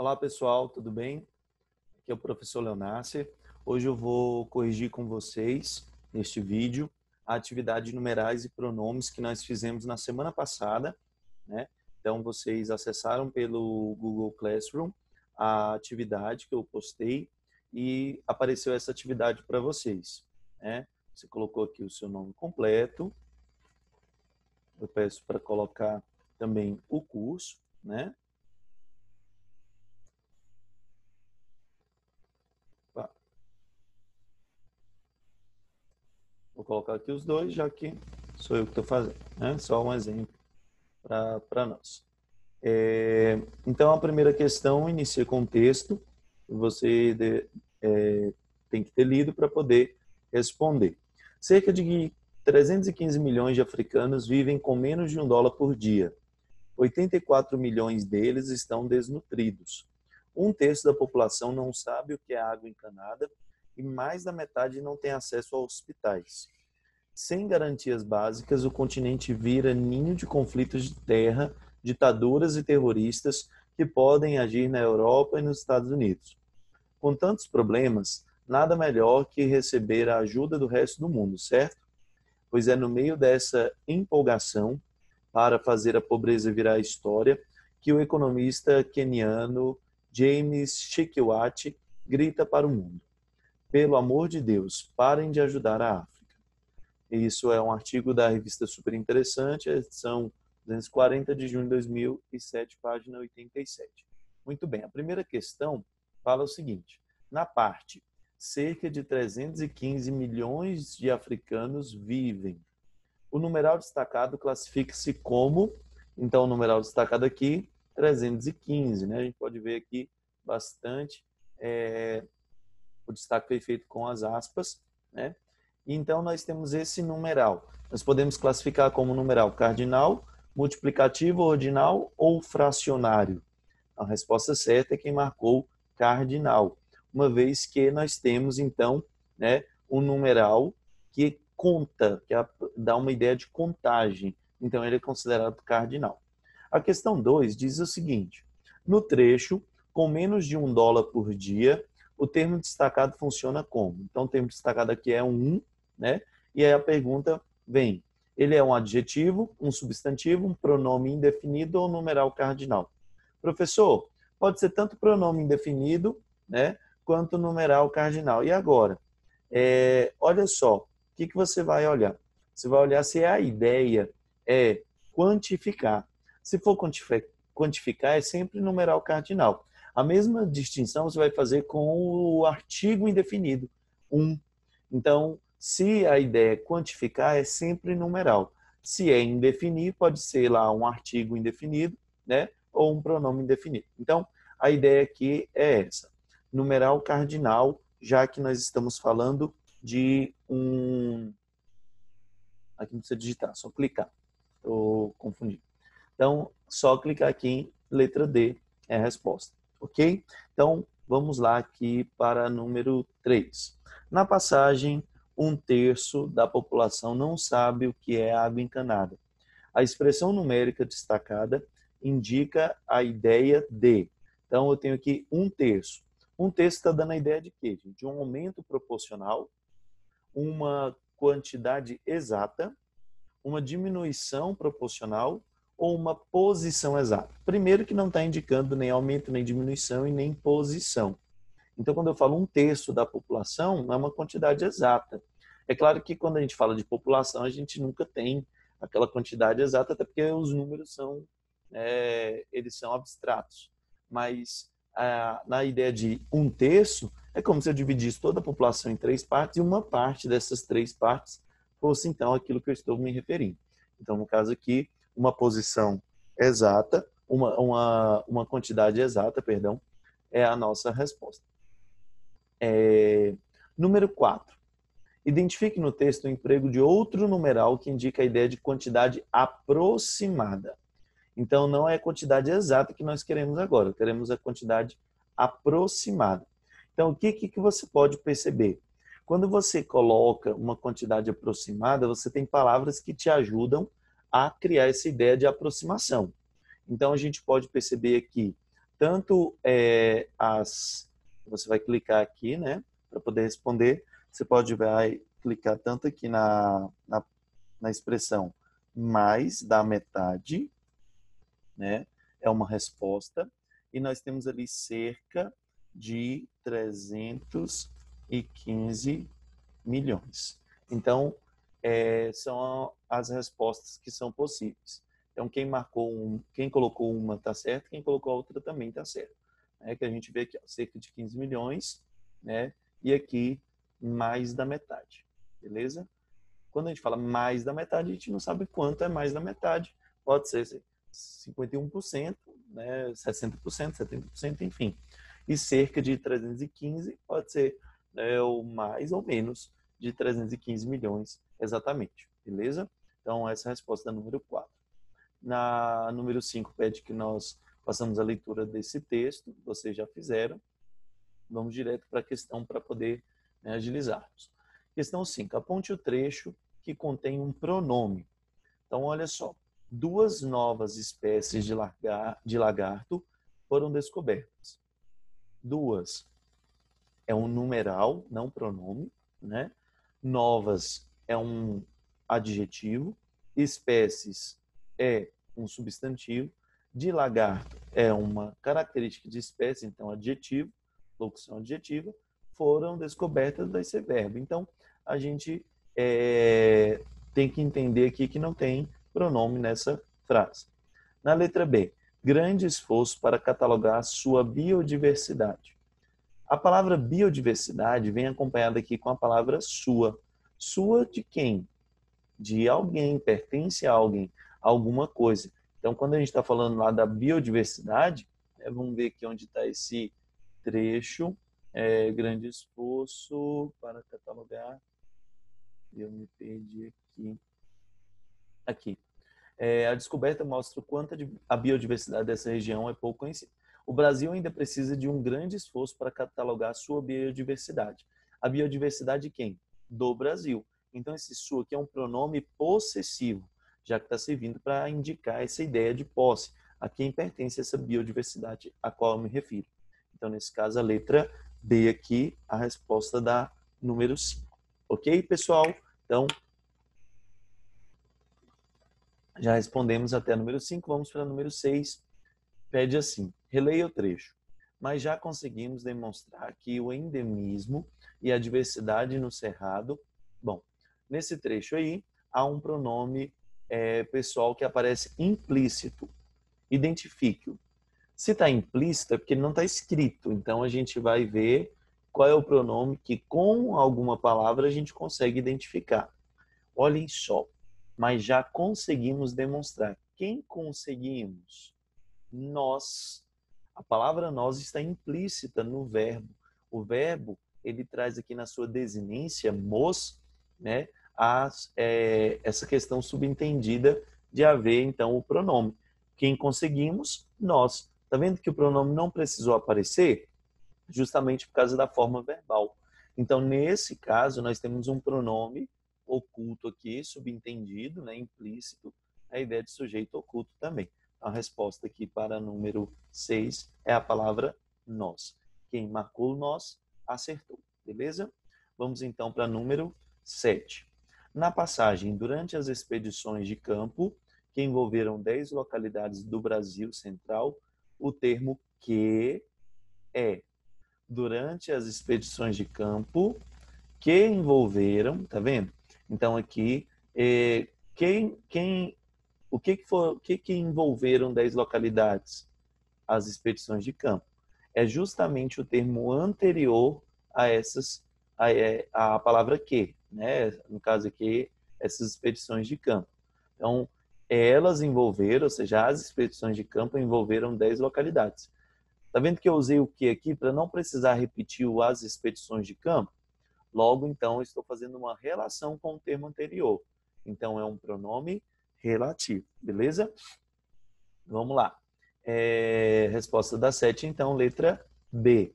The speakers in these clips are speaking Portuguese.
Olá pessoal, tudo bem? Aqui é o professor Leonasser. Hoje eu vou corrigir com vocês, neste vídeo, a atividade de numerais e pronomes que nós fizemos na semana passada, né? Então vocês acessaram pelo Google Classroom a atividade que eu postei e apareceu essa atividade para vocês, né? Você colocou aqui o seu nome completo. Eu peço para colocar também o curso, né? Vou colocar aqui os dois, já que sou eu que estou fazendo, né? Só um exemplo para nós. Então, a primeira questão inicia com um texto que você tem que ter lido para poder responder. Cerca de 315 milhões de africanos vivem com menos de $1 por dia. 84 milhões deles estão desnutridos. Um terço da população não sabe o que é água encanada e mais da metade não tem acesso a hospitais. Sem garantias básicas, o continente vira ninho de conflitos de terra, ditaduras e terroristas que podem agir na Europa e nos Estados Unidos. Com tantos problemas, nada melhor que receber a ajuda do resto do mundo, certo? Pois é no meio dessa empolgação para fazer a pobreza virar história que o economista queniano James Shikwati grita para o mundo: pelo amor de Deus, parem de ajudar a África. Isso é um artigo da revista Super Interessante, edição 240 de junho de 2007, página 87. Muito bem, a primeira questão fala o seguinte: na parte, cerca de 315 milhões de africanos vivem. O numeral destacado classifica-se como, então o numeral destacado aqui, 315, né? A gente pode ver aqui bastante, o destaque foi feito com as aspas, né? Então, nós temos esse numeral. Nós podemos classificar como numeral cardinal, multiplicativo, ordinal ou fracionário. A resposta certa é quem marcou cardinal, uma vez que nós temos, então, né, um numeral que conta, que dá uma ideia de contagem. Então, ele é considerado cardinal. A questão 2 diz o seguinte: no trecho, com menos de $1 por dia, o termo destacado funciona como? Então, o termo destacado aqui é um, né? E aí a pergunta vem: ele é um adjetivo, um substantivo, um pronome indefinido ou numeral cardinal? Professor, pode ser tanto pronome indefinido, né, quanto numeral cardinal. E agora? Olha só, o que você vai olhar? Você vai olhar se a ideia é quantificar. Se for quantificar, é sempre numeral cardinal. A mesma distinção você vai fazer com o artigo indefinido, um. Então, se a ideia é quantificar, é sempre numeral. Se é indefinir, pode ser lá um artigo indefinido, né? Ou um pronome indefinido. Então, a ideia aqui é essa: numeral cardinal, já que nós estamos falando de um... Aqui não precisa digitar, só clicar. Estou confundindo. Então, só clicar aqui em letra D é a resposta, ok? Então, vamos lá aqui para número 3. Na passagem, um terço da população não sabe o que é água encanada. A expressão numérica destacada indica a ideia de. Então, eu tenho aqui um terço. Um terço está dando a ideia de quê, gente? De um aumento proporcional, uma quantidade exata, uma diminuição proporcional ou uma posição exata. Primeiro que não está indicando nem aumento, nem diminuição e nem posição. Então, quando eu falo um terço da população, não é uma quantidade exata. É claro que quando a gente fala de população, a gente nunca tem aquela quantidade exata, até porque os números são, eles são abstratos. Mas na ideia de um terço, é como se eu dividisse toda a população em 3 partes e uma parte dessas 3 partes fosse, então, aquilo que eu estou me referindo. Então, no caso aqui, uma posição exata, uma quantidade exata, perdão, é a nossa resposta. Número 4. Identifique no texto o emprego de outro numeral que indica a ideia de quantidade aproximada. Então, não é a quantidade exata que nós queremos agora, queremos a quantidade aproximada. Então, o que você pode perceber? Quando você coloca uma quantidade aproximada, você tem palavras que te ajudam a criar essa ideia de aproximação. Então, a gente pode perceber aqui tanto você vai clicar aqui, né, para poder responder. Você vai clicar tanto aqui na expressão mais da metade, né? É uma resposta. E nós temos ali cerca de 315 milhões. Então, são as respostas que são possíveis. Então, quem colocou uma está certo, quem colocou a outra também está certo. Que a gente vê aqui, ó, cerca de 15 milhões, né? E aqui, mais da metade. Beleza? Quando a gente fala mais da metade, a gente não sabe quanto é mais da metade. Pode ser 51%, né, 60%, 70%, enfim. E cerca de 315 pode ser, né, o mais ou menos de 315 milhões exatamente. Beleza? Então, essa é a resposta da número 4. Na número 5, pede que nós façamos a leitura desse texto. Vocês já fizeram. Vamos direto para a questão para poder, né, agilizarmos. Questão 5. Aponte o trecho que contém um pronome. Então, olha só. 2 novas espécies de lagarto foram descobertas. 2 é um numeral, não pronome, né? Novas é um adjetivo. Espécies é um substantivo. De lagarto é uma característica de espécie, então adjetivo, locução adjetiva. Foram descobertas, vai ser verbo. Então, a gente tem que entender aqui que não tem pronome nessa frase. Na letra B, grande esforço para catalogar sua biodiversidade. A palavra biodiversidade vem acompanhada aqui com a palavra sua. Sua de quem? De alguém, pertence a alguém, a alguma coisa. Então, quando a gente está falando lá da biodiversidade, vamos ver aqui onde está esse trecho. Grande esforço para catalogar. Eu me perdi aqui. Aqui. A descoberta mostra o quanto a biodiversidade dessa região é pouco conhecida. O Brasil ainda precisa de um grande esforço para catalogar a sua biodiversidade. A biodiversidade de quem? Do Brasil. Então, esse sua aqui é um pronome possessivo, já que está servindo para indicar essa ideia de posse, a quem pertence essa biodiversidade a qual eu me refiro. Então, nesse caso, a letra B aqui, a resposta da número 5. Ok, pessoal? Então, já respondemos até a número 5, vamos para a número 6. Pede assim, releia o trecho. Mas já conseguimos demonstrar que o endemismo e a diversidade no cerrado... Bom, nesse trecho aí, há um pronome pessoal que aparece implícito. Identifique-o. Se está implícito é porque ele não está escrito. Então, a gente vai ver qual é o pronome que, com alguma palavra, a gente consegue identificar. Olhem só. Mas já conseguimos demonstrar. Quem conseguimos? Nós. A palavra nós está implícita no verbo. O verbo, ele traz aqui na sua desinência, mos, né, essa questão subentendida de haver, então, o pronome. Quem conseguimos? Nós. Está vendo que o pronome não precisou aparecer? Justamente por causa da forma verbal. Então, nesse caso, nós temos um pronome oculto aqui, subentendido, né, implícito, a ideia de sujeito oculto também. A resposta aqui para número 6 é a palavra nós. Quem marcou nós, acertou. Beleza? Vamos então para número 7. Na passagem, durante as expedições de campo, que envolveram 10 localidades do Brasil Central, o termo que é durante as expedições de campo que envolveram, tá vendo? Então aqui, o que envolveram 10 localidades? As expedições de campo. É justamente o termo anterior a a palavra que, né? No caso aqui, essas expedições de campo. Então, elas envolveram, ou seja, as expedições de campo envolveram 10 localidades. Tá vendo que eu usei o que aqui para não precisar repetir o as expedições de campo? Logo, então, estou fazendo uma relação com o termo anterior. Então, é um pronome relativo, beleza? Vamos lá. Resposta da 7, então, letra B.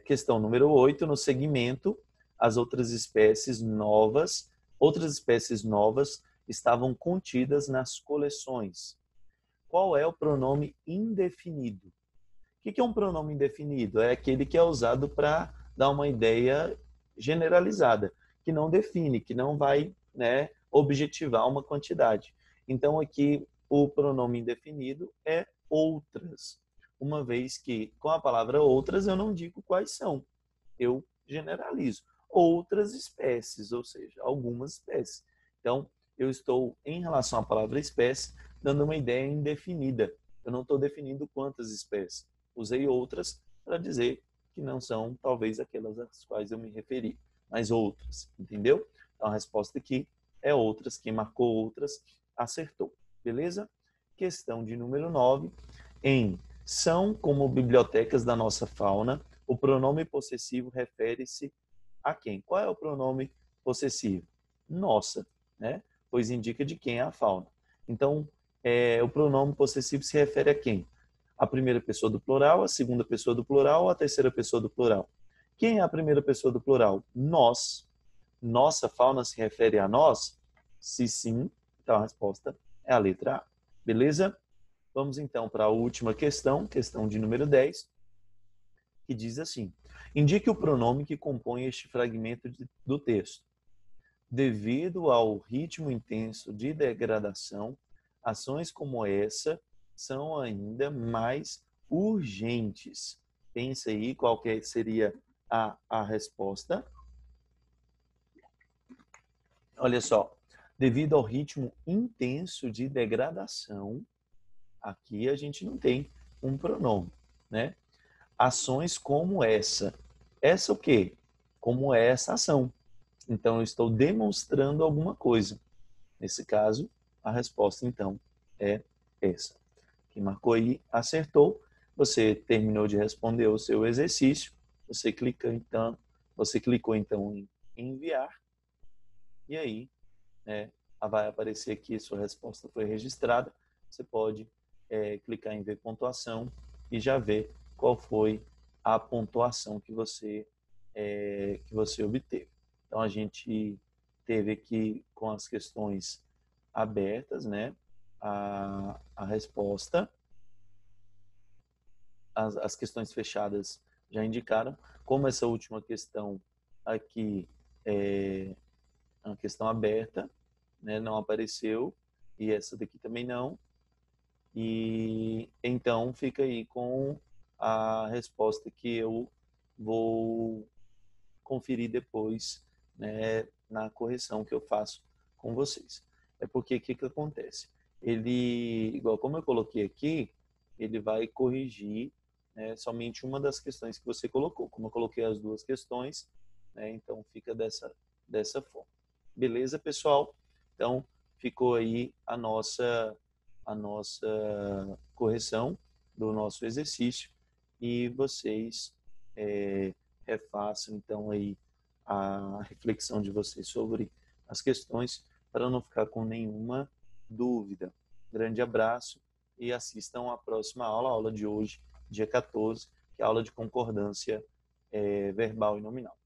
Questão número 8, no segmento, as outras espécies novas estavam contidas nas coleções. qual é o pronome indefinido? O que é um pronome indefinido? É aquele que é usado para dar uma ideia generalizada, que não define, que não vai, né, objetivar uma quantidade. Então, aqui, o pronome indefinido é outras, uma vez que, com a palavra outras, eu não digo quais são, eu generalizo. Outras espécies, ou seja, algumas espécies. Então, eu estou, em relação à palavra espécie, dando uma ideia indefinida. Eu não estou definindo quantas espécies. Usei outras para dizer que não são, talvez, aquelas às quais eu me referi, mas outras, entendeu? Então, a resposta aqui é outras. Quem marcou outras, acertou. Beleza? Questão de número 9. Em são como bibliotecas da nossa fauna, o pronome possessivo refere-se a quem? Qual é o pronome possessivo? Nossa, né? Pois indica de quem é a fauna. Então, o pronome possessivo se refere a quem? A primeira pessoa do plural, a segunda pessoa do plural ou a terceira pessoa do plural? Quem é a primeira pessoa do plural? Nós. Nossa fauna se refere a nós? Se sim, então a resposta é a letra A. Beleza? Vamos então para a última questão, questão de número 10, que diz assim: indique o pronome que compõe este fragmento do texto. Devido ao ritmo intenso de degradação, ações como essa são ainda mais urgentes. Pensa aí qual que seria a resposta. Olha só, devido ao ritmo intenso de degradação, aqui a gente não tem um pronome, né? Ações como essa. Essa o quê? Como essa ação. Então, eu estou demonstrando alguma coisa. Nesse caso, a resposta, então, é essa. Quem marcou aí, acertou. Você terminou de responder o seu exercício. Você clicou, então, em enviar. E aí, né, vai aparecer aqui, sua resposta foi registrada. Você pode clicar em ver pontuação e já ver qual foi a pontuação que você obteve. Então, a gente teve aqui com as questões abertas, né, a resposta. As questões fechadas já indicaram. Como essa última questão aqui é uma questão aberta, né, não apareceu, e essa daqui também não. E então fica aí com a resposta que eu vou conferir depois, né, na correção que eu faço com vocês. É porque o que acontece? Ele, igual como eu coloquei aqui, ele vai corrigir, né, somente uma das questões que você colocou. Como eu coloquei as duas questões, né, então fica dessa forma. Beleza, pessoal? Então, ficou aí a nossa correção do nosso exercício e vocês refaçam então aí a reflexão de vocês sobre as questões para não ficar com nenhuma dúvida. Grande abraço e assistam a próxima aula, a aula de hoje, dia 14, que é a aula de concordância verbal e nominal.